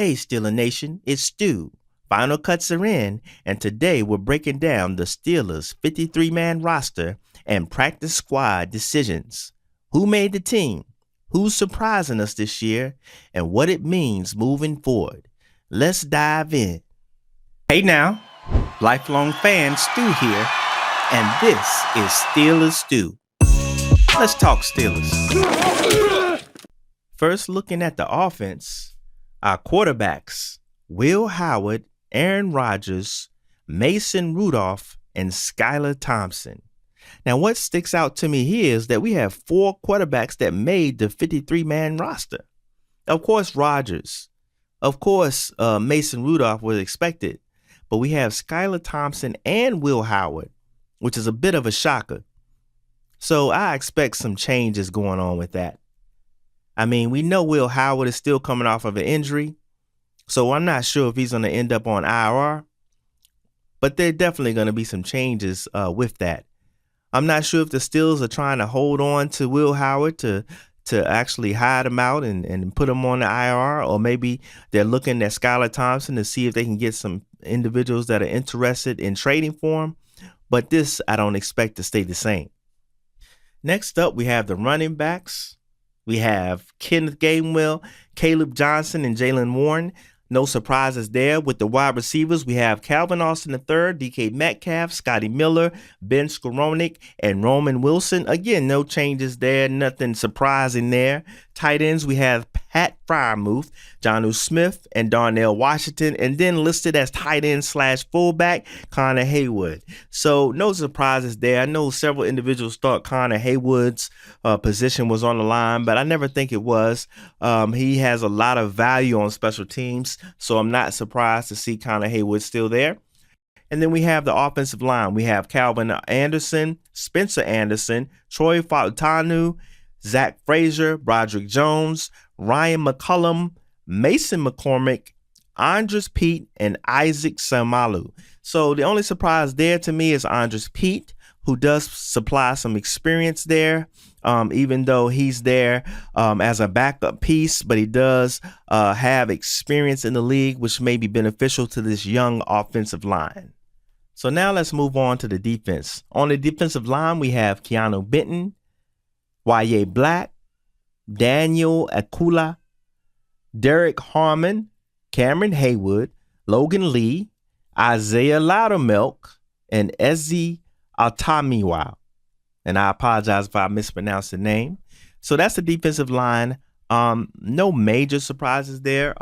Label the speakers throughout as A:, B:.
A: Hey, Steeler Nation, it's Stu. Final cuts are in, and today we're breaking down the Steelers' 53-man roster and practice squad decisions. Who made the team? Who's surprising us this year? And what it means moving forward. Let's dive in. Hey now, lifelong fan Stu here, and this is Steelers Stu. Let's talk Steelers. First, looking at the offense, our quarterbacks, Will Howard, Aaron Rodgers, Mason Rudolph, and Skylar Thompson. Now, what sticks out to me here is that we have 4 quarterbacks that made the 53-man roster. Of course, Rodgers. Of course, Mason Rudolph was expected. But we have Skylar Thompson and Will Howard, which is a bit of a shocker. So I expect some changes going on with that. I mean, we know Will Howard is still coming off of an injury, so I'm not sure if he's going to end up on IR, but there are definitely going to be some changes with that. I'm not sure if the Steelers are trying to hold on to Will Howard to actually hide him out and put him on the IR, or maybe they're looking at Skylar Thompson to see if they can get some individuals that are interested in trading for him, but this I don't expect to stay the same. Next up, we have the running backs. We have Kenneth Gainwell, Caleb Johnson, and Jaylen Warren. No surprises there. With the wide receivers, we have Calvin Austin III, DK Metcalf, Scotty Miller, Ben Skowronek, and Roman Wilson. Again, no changes there. Nothing surprising there. Tight ends, we have Pat Freiermuth, Jonnu Smith, and Darnell Washington. And then listed as tight end / fullback, Connor Haywood. So no surprises there. I know several individuals thought Connor Haywood's position was on the line, but I never think it was. He has a lot of value on special teams, so I'm not surprised to see Connor Haywood still there. And then we have the offensive line. We have Calvin Anderson, Spencer Anderson, Troy Fautanu, Zach Frazier, Broderick Jones, Ryan McCullum, Mason McCormick, Andres Pete, and Isaac Samalu. So the only surprise there to me is Andres Pete, who does supply some experience there, even though he's there as a backup piece, but he does have experience in the league, which may be beneficial to this young offensive line. So now let's move on to the defense. On the defensive line, we have Keanu Benton, Wyatt Black, Daniel Akula, Derek Harmon, Cameron Haywood, Logan Lee, Isaiah Loudermilk, and Ezi Altamiwa. And I apologize if I mispronounced the name. So that's the defensive line. No major surprises there.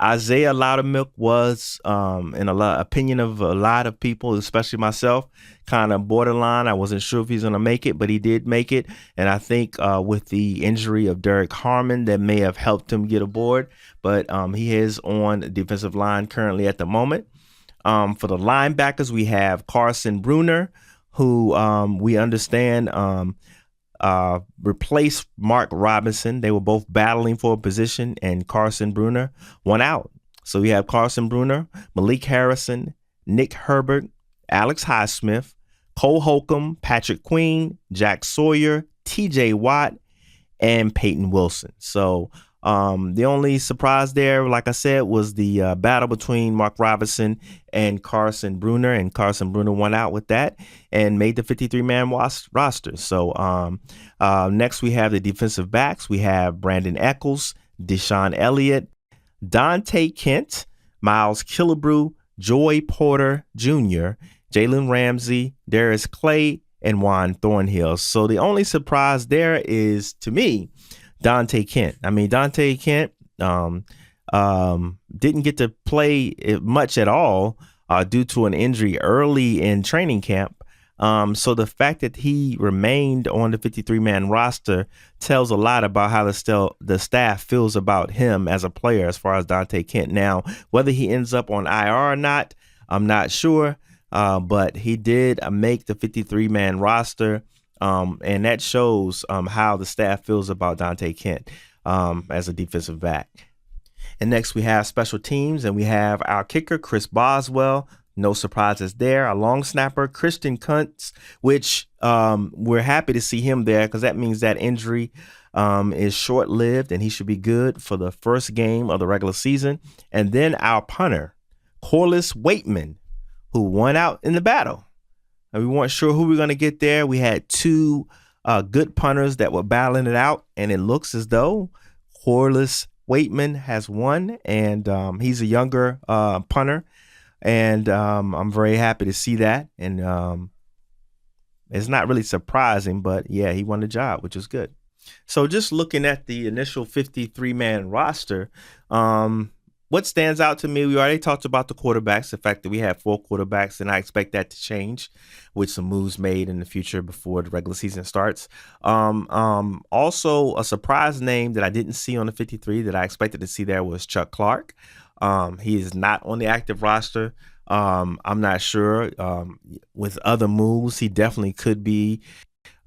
A: Isaiah Loudermilk was, in opinion of a lot of people, especially myself, kind of borderline. I wasn't sure if he's going to make it, but he did make it. And I think with the injury of Derek Harmon, that may have helped him get aboard. But he is on the defensive line currently at the moment. For the linebackers, we have Carson Bruner, who we understand replaced Mark Robinson. They were both battling for a position, and Carson Bruner won out. So we have Carson Bruner, Malik Harrison, Nick Herbert, Alex Highsmith, Cole Holcomb, Patrick Queen, Jack Sawyer, TJ Watt, and Peyton Wilson. So the only surprise there, like I said, was the battle between Mark Robinson and Carson Bruner, and Carson Bruner won out with that and made the 53-man roster. So next we have the defensive backs. We have Brandon Eccles, Deshaun Elliott, Donte Kent, Miles Killebrew, Joy Porter Jr., Jalen Ramsey, Darius Clay, and Juan Thornhill. So the only surprise there is, to me, Donte Kent. I mean, Donte Kent didn't get to play much at all due to an injury early in training camp. So the fact that he remained on the 53-man roster tells a lot about how the staff feels about him as a player, as far as Donte Kent. Now, whether he ends up on IR or not, I'm not sure, but he did make the 53-man roster. And that shows how the staff feels about Donte Kent as a defensive back. And next we have special teams, and we have our kicker, Chris Boswell. No surprises there. Our long snapper, Christian Kuntz, which we're happy to see him there because that means that injury is short-lived, and he should be good for the first game of the regular season. And then our punter, Corliss Waitman, who won out in the battle. And we weren't sure who we were going to get there. We had two good punters that were battling it out, and it looks as though Corliss Waitman has won, and he's a younger punter, and I'm very happy to see that. And it's not really surprising, but yeah, he won the job, which is good. So just looking at the initial 53-man roster, what stands out to me, we already talked about the quarterbacks, the fact that we have 4 quarterbacks, and I expect that to change with some moves made in the future before the regular season starts. Also, a surprise name that I didn't see on the 53 that I expected to see there was Chuck Clark. He is not on the active roster. I'm not sure. With other moves, he definitely could be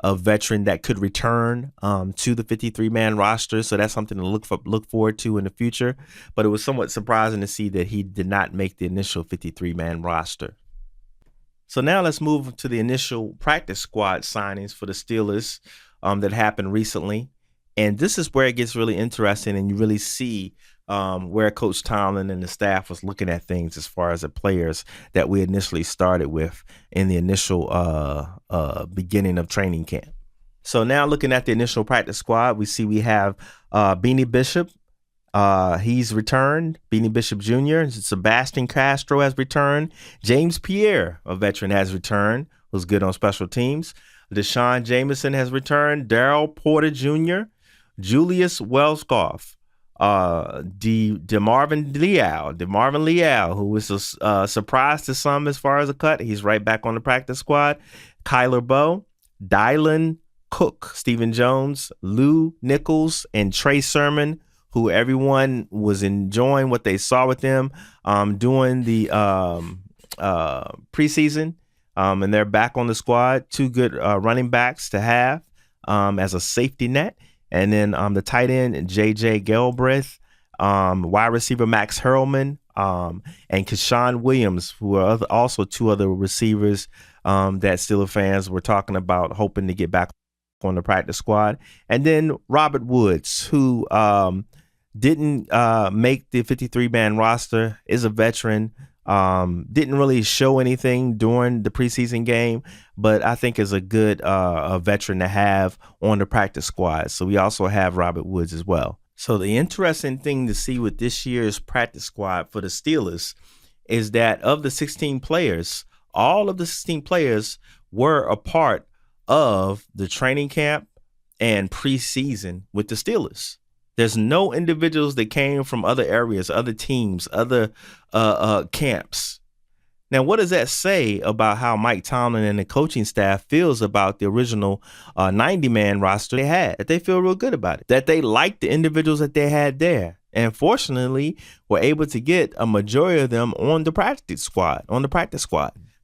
A: a veteran that could return to the 53-man roster. So that's something to look forward to in the future. But it was somewhat surprising to see that he did not make the initial 53-man roster. So now let's move to the initial practice squad signings for the Steelers that happened recently. And this is where it gets really interesting, and you really see where Coach Tomlin and the staff was looking at things as far as the players that we initially started with in the initial beginning of training camp. So now looking at the initial practice squad, we see we have Beanie Bishop. He's returned. Beanie Bishop Jr. Sebastian Castro has returned. James Pierre, a veteran, has returned, who's good on special teams. Deshaun Jameson has returned. Darrell Porter Jr., Julius Wellscoff, DeMarvin Leal, who was a surprise to some as far as a cut. He's right back on the practice squad. Kyler Bowe, Dylan Cook, Stephen Jones, Lou Nichols, and Trey Sermon, who everyone was enjoying what they saw with them during the preseason. And they're back on the squad. 2 good running backs to have as a safety net. And then the tight end, J.J. Galbraith, wide receiver Max Hurlman, and Keshawn Williams, who are also 2 other receivers that Steelers fans were talking about, hoping to get back on the practice squad. And then Robert Woods, who didn't make the 53-man roster, is a veteran. Didn't really show anything during the preseason game, but I think is a good a veteran to have on the practice squad. So we also have Robert Woods as well. So the interesting thing to see with this year's practice squad for the Steelers is that of the 16 players, all of the 16 players were a part of the training camp and preseason with the Steelers. There's no individuals that came from other areas, other teams, other camps. Now, what does that say about how Mike Tomlin and the coaching staff feels about the original 90-man roster they had? That they feel real good about it, that they like the individuals that they had there. And fortunately, were able to get a majority of them on the practice squad,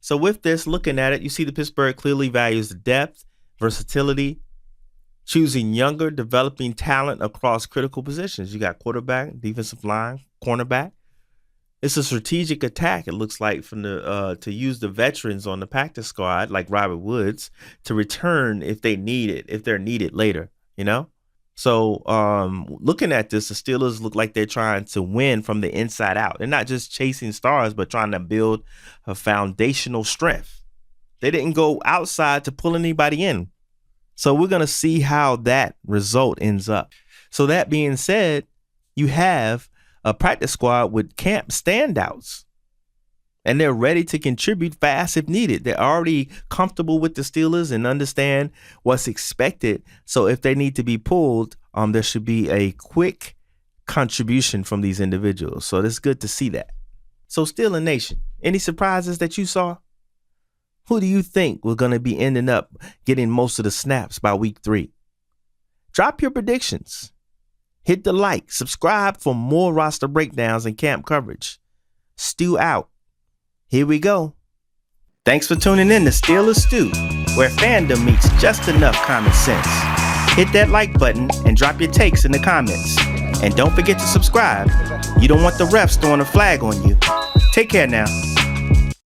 A: So with this, looking at it, you see the Pittsburgh clearly values the depth, versatility, choosing younger, developing talent across critical positions. You got quarterback, defensive line, cornerback. It's a strategic attack, it looks like, from the to use the veterans on the practice squad, like Robert Woods, to return if they're needed later, you know? So looking at this, the Steelers look like they're trying to win from the inside out. They're not just chasing stars, but trying to build a foundational strength. They didn't go outside to pull anybody in. So we're going to see how that result ends up. So that being said, you have a practice squad with camp standouts, and they're ready to contribute fast if needed. They're already comfortable with the Steelers and understand what's expected. So if they need to be pulled, there should be a quick contribution from these individuals. So it's good to see that. So Steeler Nation, any surprises that you saw? Who do you think we're going to be ending up getting most of the snaps by week 3? Drop your predictions. Hit the like, subscribe for more roster breakdowns and camp coverage. Stew out. Here we go. Thanks for tuning in to Steelers Stew, where fandom meets just enough common sense. Hit that like button and drop your takes in the comments. And don't forget to subscribe. You don't want the refs throwing a flag on you. Take care now.